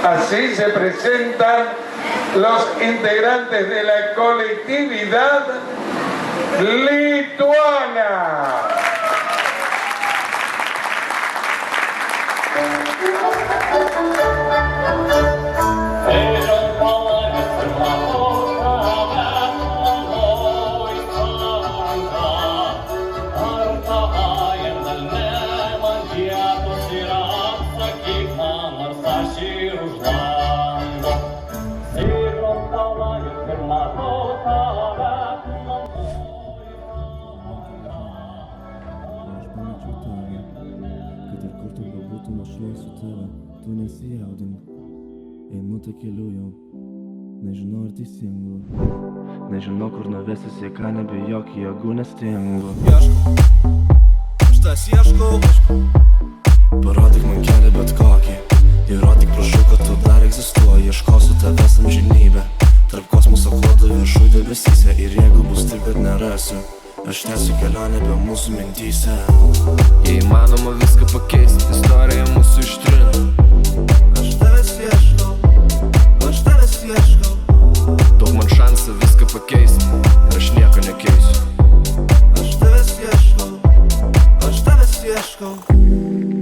Así se presentan los integrantes de la colectividad lituana. Tu nesijaudink, einu tą keliu jau, nežinau ar teisingu, nežinau kur nuvesis, jei ką nebijok, jėgų nestingu. Ieškau, aš tas ieškau, parodyk man kelią bet kokį, įrodyk prašau, kad tu dar egzistuoji, ieškosiu tavęs amžinybę, tarp kosmoso klodų viršuj debesyse, ir jeigu bus taip, bet nerasiu, aš tęsiu kelionę be mūsų mintyse. Jei įmanoma viską pakeisti, istorija mūsų ištrinta. Aš tavęs ieškau, duok man šansą viską pakeisti, ir aš nieko nekeisiu. Aš tavęs ieškau.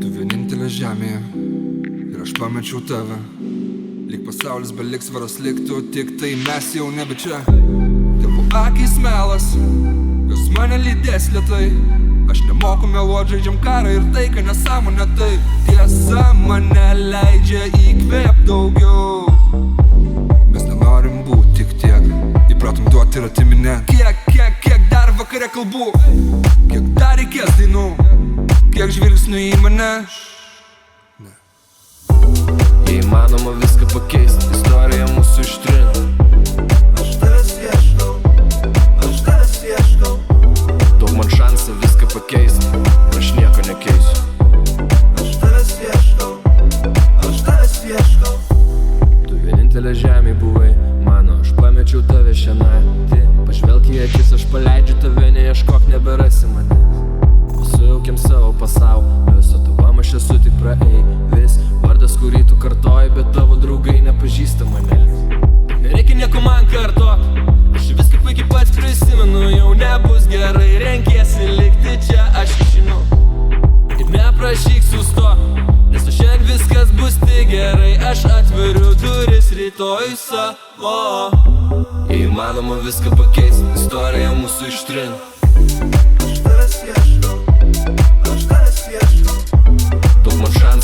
Tu vienintelė žemėje, ir aš pamečiau tave. Lyg pasaulis be lygsvaros liktų, tik tai mes jau nebe čia. Tėvų akys melas, jos mane lydės lėtai. Aš nemoku meluot, žaidžiam karą ir tai, ką nesąmonė tai. Tiesa mane leidžia įkvėp daugiau. Mes nenorim būt tik tiek, įpratom duoti ir atiminė. Kiek dar vakare kalbų, kiek dar reikės dainų, kiek žvilgsnių į mane. Jei įmanoma viską pakeisti, istorija mūsų ištrinta. Aš tavęs ieškau, duok man šansą viską pakeisti, ir aš nieko nekeisiu. Aš tavęs ieškau. Tu vienintelė žemė buvai mano, aš pamečiau tave šią naktį. Pažvelk į akis, aš paleidžiu tave, neieškok, neberasi mane. Sujaukiam savo pasaulį, su tavam aš esu tik praeivis. Vardas, kurį tu kartoji, bet tavo draugai nepažįsta mane. Nereikia nieko man kartot, aš viską puikiai pats prisimenu. Jau nebus gerai, renkiesi likti čia, aš žinau. Ir neprašyk sustot, nes o šiandien viskas bus tik gerai. Aš atveriu duris rytoj savo. Jei įmanoma viską pakeisti, istorija mūsų ištrinta. Aš tavęs ieškau, duok man šansą